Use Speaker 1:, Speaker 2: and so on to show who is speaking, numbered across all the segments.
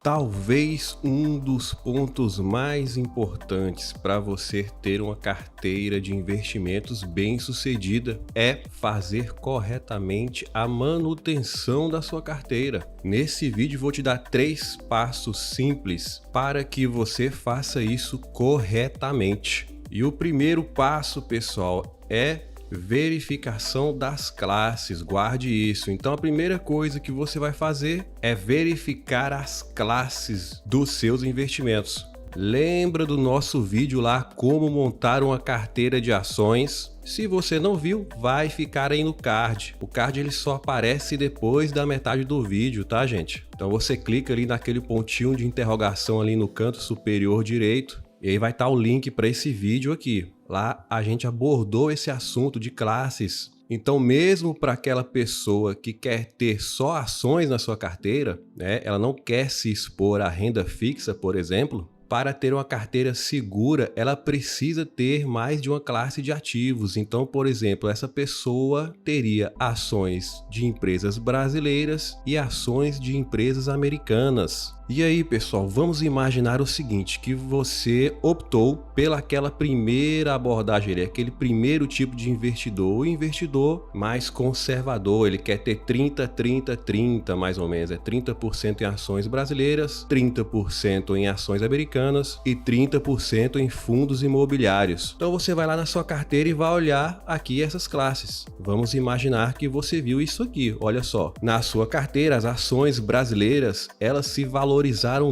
Speaker 1: Talvez um dos pontos mais importantes para você ter uma carteira de investimentos bem-sucedida é fazer corretamente a manutenção da sua carteira. Nesse vídeo vou te dar 3 passos simples para que você faça isso corretamente. E o primeiro passo, pessoal, é verificação das classes. Guarde isso. Então a primeira coisa que você vai fazer é verificar as classes dos seus investimentos. Lembra do nosso vídeo lá, como montar uma carteira de ações? Se você não viu, vai ficar aí no card. O card ele só aparece depois da metade do vídeo, tá, gente? Então você clica ali naquele pontinho de interrogação ali no canto superior direito e aí vai estar o link para esse vídeo aqui. Lá a gente abordou esse assunto de classes. Então, mesmo para aquela pessoa que quer ter só ações na sua carteira, né, ela não quer se expor à renda fixa, por exemplo, para ter uma carteira segura, ela precisa ter mais de uma classe de ativos. Então, por exemplo, essa pessoa teria ações de empresas brasileiras e ações de empresas americanas. E aí, pessoal, vamos imaginar o seguinte, que você optou pelaquela primeira abordagem, aquele primeiro tipo de investidor, o investidor mais conservador, ele quer ter 30 mais ou menos, 30% em ações brasileiras, 30% em ações americanas e 30% em fundos imobiliários. Então você vai lá na sua carteira e vai olhar aqui essas classes. Vamos imaginar que você viu isso aqui, olha só, na sua carteira as ações brasileiras, elas se valorizaram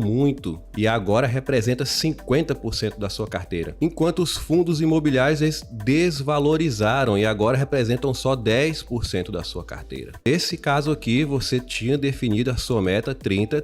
Speaker 1: muito e agora representa 50% da sua carteira, enquanto os fundos imobiliários eles desvalorizaram e agora representam só 10% da sua carteira. Nesse caso aqui, você tinha definido a sua meta 30.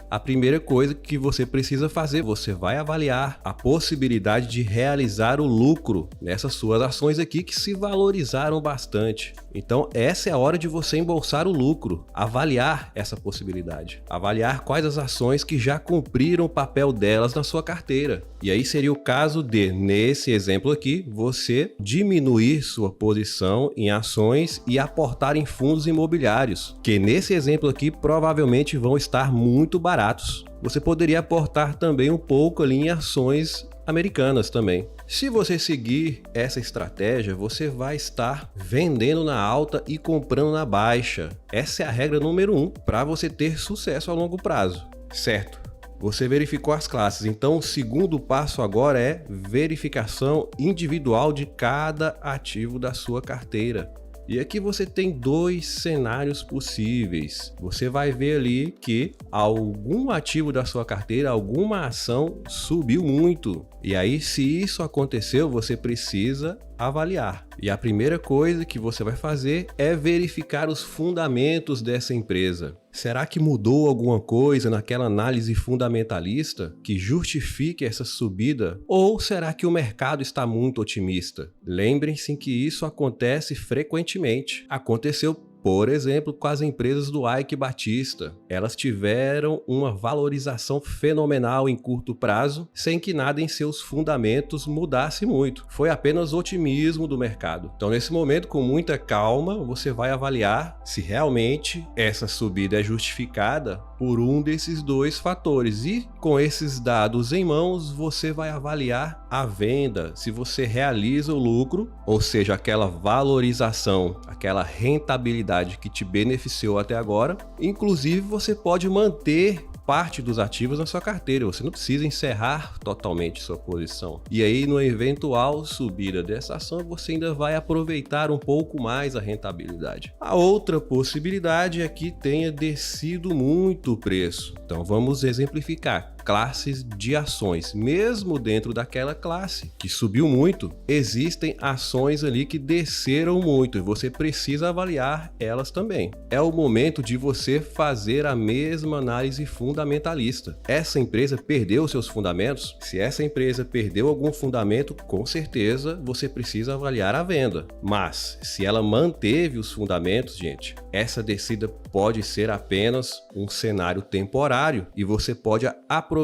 Speaker 1: A primeira coisa que você precisa fazer, você vai avaliar a possibilidade de realizar o lucro nessas suas ações aqui que se valorizaram bastante. Então essa é a hora de você embolsar o lucro, avaliar essa possibilidade, avaliar quais as ações que já cumpriram o papel delas na sua carteira. E aí seria o caso de, nesse exemplo aqui, você diminuir sua posição em ações e aportar em fundos imobiliários, que nesse exemplo aqui provavelmente vão estar muito baratos. Você poderia aportar também um pouco ali em ações americanas também. Se você seguir essa estratégia, você vai estar vendendo na alta e comprando na baixa. Essa é a regra número 1 para você ter sucesso a longo prazo, certo? Você verificou as classes, então o segundo passo agora é verificação individual de cada ativo da sua carteira. E aqui você tem 2 cenários possíveis. Você vai ver ali que algum ativo da sua carteira, alguma ação subiu muito. E aí, se isso aconteceu, você precisa avaliar. E a primeira coisa que você vai fazer é verificar os fundamentos dessa empresa. Será que mudou alguma coisa naquela análise fundamentalista que justifique essa subida? Ou será que o mercado está muito otimista? Lembrem-se que isso acontece frequentemente. Aconteceu, por exemplo, com as empresas do Eike Batista. Elas tiveram uma valorização fenomenal em curto prazo, sem que nada em seus fundamentos mudasse muito. Foi apenas otimismo do mercado. Então, nesse momento, com muita calma, você vai avaliar se realmente essa subida é justificada por um desses 2 fatores. E com esses dados em mãos, você vai avaliar a venda, se você realiza o lucro, ou seja, aquela valorização, aquela rentabilidade que te beneficiou até agora. Inclusive, você pode manter parte dos ativos na sua carteira, você não precisa encerrar totalmente sua posição. E aí, no eventual subida dessa ação, você ainda vai aproveitar um pouco mais a rentabilidade. A outra possibilidade é que tenha descido muito o preço. Então vamos exemplificar. Classes de ações, mesmo dentro daquela classe que subiu muito, existem ações ali que desceram muito e você precisa avaliar elas também. É o momento de você fazer a mesma análise fundamentalista. Essa empresa perdeu seus fundamentos? Se essa empresa perdeu algum fundamento, com certeza você precisa avaliar a venda. Mas se ela manteve os fundamentos, gente, essa descida pode ser apenas um cenário temporário e você pode aproveitar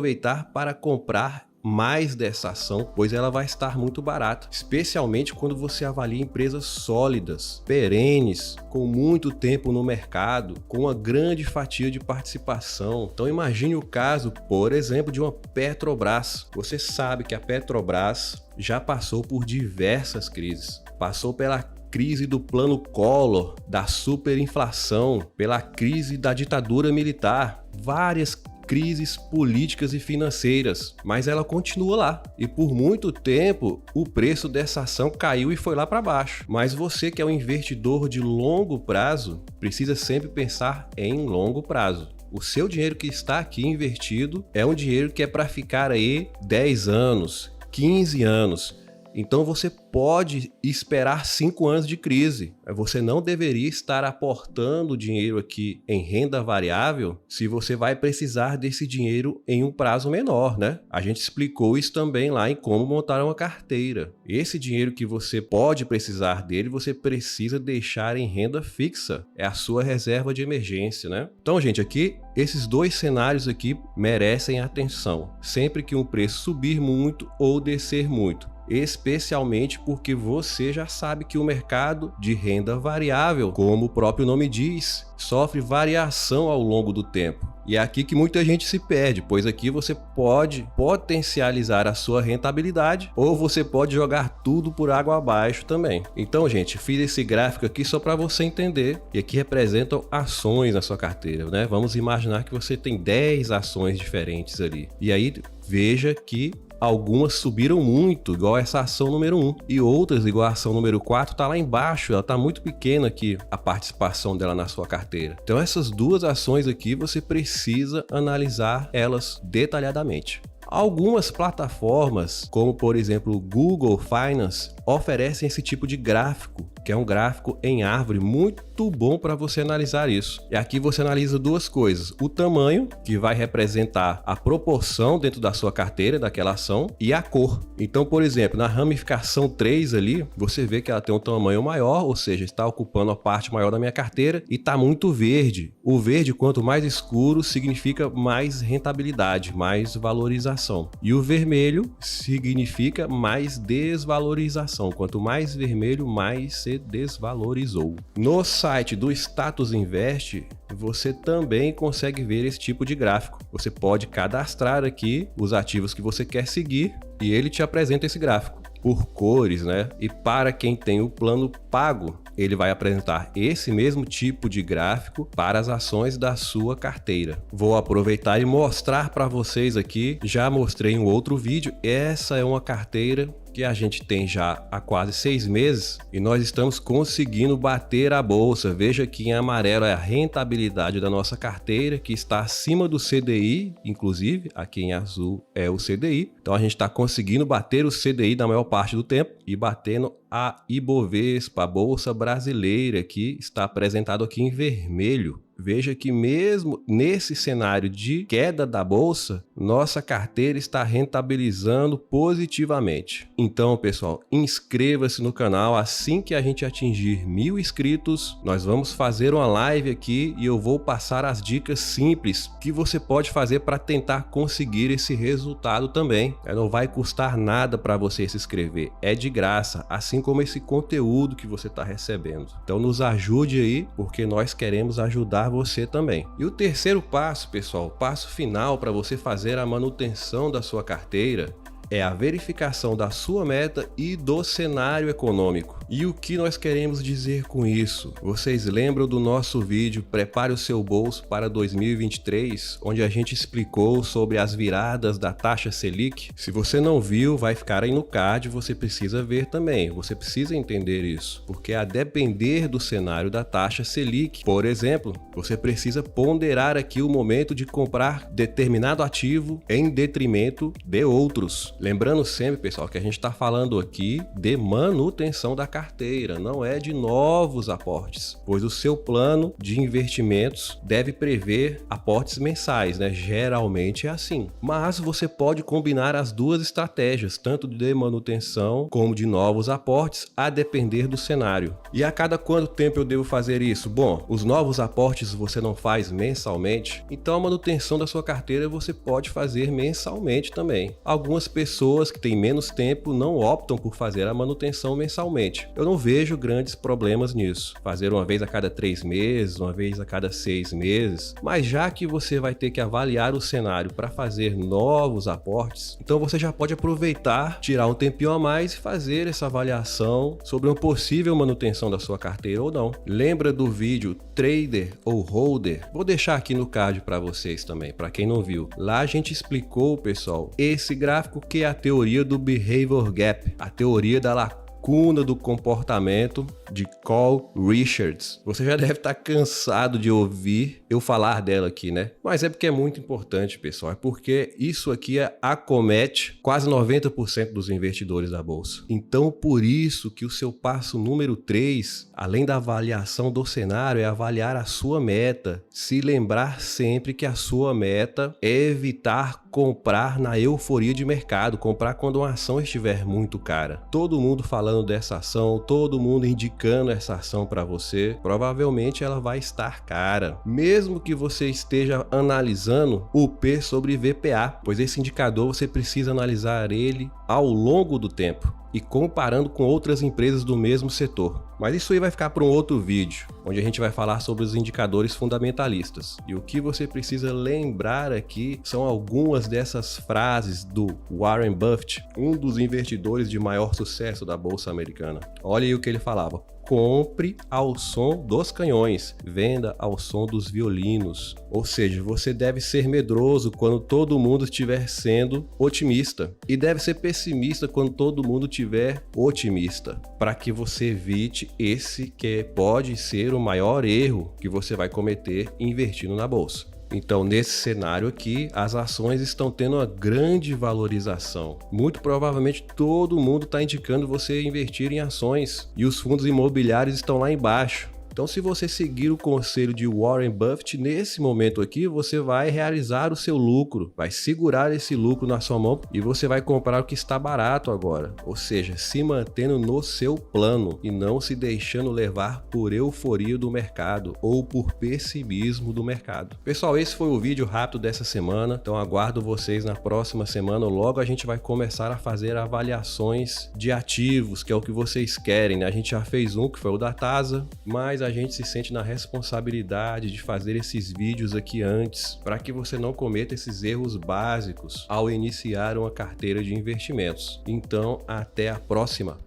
Speaker 1: para comprar mais dessa ação, pois ela vai estar muito barata, especialmente quando você avalia empresas sólidas, perenes, com muito tempo no mercado, com uma grande fatia de participação. Então imagine o caso, por exemplo, de uma Petrobras. Você sabe que a Petrobras já passou por diversas crises. Passou pela crise do Plano Collor, da superinflação, pela crise da ditadura militar, várias crises políticas e financeiras, mas ela continua lá. E por muito tempo o preço dessa ação caiu e foi lá para baixo. Mas você que é um investidor de longo prazo, precisa sempre pensar em longo prazo. O seu dinheiro que está aqui investido é um dinheiro que é para ficar aí 10 anos, 15 anos. Então você pode esperar 5 anos de crise. Você não deveria estar aportando dinheiro aqui em renda variável se você vai precisar desse dinheiro em um prazo menor, né? A gente explicou isso também lá em como montar uma carteira. Esse dinheiro que você pode precisar dele, você precisa deixar em renda fixa. É a sua reserva de emergência, né? Então, gente, aqui, esses dois cenários aqui merecem atenção. Sempre que um preço subir muito ou descer muito. Especialmente porque você já sabe que o mercado de renda variável, como o próprio nome diz, sofre variação ao longo do tempo. E é aqui que muita gente se perde, pois aqui você pode potencializar a sua rentabilidade ou você pode jogar tudo por água abaixo também. Então, gente, fiz esse gráfico aqui só para você entender. E aqui representam ações na sua carteira, né? Vamos imaginar que você tem 10 ações diferentes ali. E aí, veja que algumas subiram muito, igual essa ação número 1, e outras, igual a ação número 4, tá lá embaixo, ela tá muito pequena aqui, a participação dela na sua carteira. Então essas duas ações aqui, você precisa analisar elas detalhadamente. Algumas plataformas, como por exemplo o Google Finance, oferecem esse tipo de gráfico, que é um gráfico em árvore muito bom para você analisar isso. E aqui você analisa duas coisas: o tamanho, que vai representar a proporção dentro da sua carteira daquela ação, e a cor. Então, por exemplo, na ramificação 3 ali, você vê que ela tem um tamanho maior, ou seja, está ocupando a parte maior da minha carteira e está muito verde. O verde, quanto mais escuro, significa mais rentabilidade, mais valorização. E o vermelho significa mais desvalorização. Quanto mais vermelho, mais se desvalorizou. No site do Status Invest, você também consegue ver esse tipo de gráfico. Você pode cadastrar aqui os ativos que você quer seguir e ele te apresenta esse gráfico por cores, né? E para quem tem o plano pago, ele vai apresentar esse mesmo tipo de gráfico para as ações da sua carteira. Vou aproveitar e mostrar para vocês aqui, já mostrei em um outro vídeo, essa é uma carteira que a gente tem já há quase 6 meses e nós estamos conseguindo bater a bolsa. Veja que em amarelo é a rentabilidade da nossa carteira, que está acima do CDI, inclusive aqui em azul é o CDI. Então a gente está conseguindo bater o CDI na maior parte do tempo e batendo a Ibovespa, a Bolsa Brasileira, que está apresentado aqui em vermelho. Veja que mesmo nesse cenário de queda da bolsa, nossa carteira está rentabilizando positivamente. Então, pessoal, inscreva-se no canal. Assim que a gente atingir 1000 inscritos, nós vamos fazer uma live aqui e eu vou passar as dicas simples que você pode fazer para tentar conseguir esse resultado também. Não vai custar nada para você se inscrever, é de graça, assim como esse conteúdo que você está recebendo. Então nos ajude aí, porque nós queremos ajudar você também. E o terceiro passo, pessoal, o passo final para você fazer a manutenção da sua carteira, é a verificação da sua meta e do cenário econômico. E o que nós queremos dizer com isso? Vocês lembram do nosso vídeo Prepare o seu bolso para 2023, onde a gente explicou sobre as viradas da taxa Selic? Se você não viu, vai ficar aí no card, você precisa ver também. Você precisa entender isso, porque a depender do cenário da taxa Selic, por exemplo, você precisa ponderar aqui o momento de comprar determinado ativo em detrimento de outros. Lembrando sempre, pessoal, que a gente está falando aqui de manutenção da carteira, não é de novos aportes, pois o seu plano de investimentos deve prever aportes mensais, né? Geralmente é assim. Mas você pode combinar as duas estratégias, tanto de manutenção como de novos aportes, a depender do cenário. E a cada quanto tempo eu devo fazer isso? Bom, os novos aportes você não faz mensalmente, então a manutenção da sua carteira você pode fazer mensalmente também. Algumas pessoas que têm menos tempo não optam por fazer a manutenção mensalmente. Eu não vejo grandes problemas nisso. Fazer uma vez a cada 3 meses, uma vez a cada 6 meses. Mas já que você vai ter que avaliar o cenário para fazer novos aportes, então você já pode aproveitar, tirar um tempinho a mais e fazer essa avaliação sobre uma possível manutenção da sua carteira ou não. Lembra do vídeo Trader ou Holder? Vou deixar aqui no card para vocês também, para quem não viu. Lá a gente explicou, pessoal, esse gráfico que é a teoria do Behavior Gap, a teoria da lacuna do comportamento de Carl Richards. Você já deve estar cansado de ouvir eu falar dela aqui, né? Mas é porque é muito importante, pessoal. É porque isso aqui acomete quase 90% dos investidores da bolsa. Então, por isso que o seu passo número 3, além da avaliação do cenário, é avaliar a sua meta. Se lembrar sempre que a sua meta é evitar comprar na euforia de mercado, comprar quando uma ação estiver muito cara. Todo mundo falando dessa ação, todo mundo indicando essa ação para você, provavelmente ela vai estar cara. Mesmo que você esteja analisando o P sobre VPA, pois esse indicador você precisa analisar ele ao longo do tempo e comparando com outras empresas do mesmo setor. Mas isso aí vai ficar para um outro vídeo, onde a gente vai falar sobre os indicadores fundamentalistas. E o que você precisa lembrar aqui são algumas dessas frases do Warren Buffett, um dos investidores de maior sucesso da Bolsa Americana. Olha aí o que ele falava: compre ao som dos canhões, venda ao som dos violinos. Ou seja, você deve ser medroso quando todo mundo estiver sendo otimista e deve ser pessimista quando todo mundo estiver otimista, para que você evite esse que pode ser o maior erro que você vai cometer investindo na bolsa. Então, nesse cenário aqui, as ações estão tendo uma grande valorização. Muito provavelmente todo mundo está indicando você investir em ações e os fundos imobiliários estão lá embaixo. Então, se você seguir o conselho de Warren Buffett, nesse momento aqui, você vai realizar o seu lucro, vai segurar esse lucro na sua mão e você vai comprar o que está barato agora. Ou seja, se mantendo no seu plano e não se deixando levar por euforia do mercado ou por pessimismo do mercado. Pessoal, esse foi o vídeo rápido dessa semana, então aguardo vocês na próxima semana. Logo a gente vai começar a fazer avaliações de ativos, que é o que vocês querem, né? A gente já fez um, que foi o da Tasa, mas a gente se sente na responsabilidade de fazer esses vídeos aqui antes, para que você não cometa esses erros básicos ao iniciar uma carteira de investimentos. Então, até a próxima!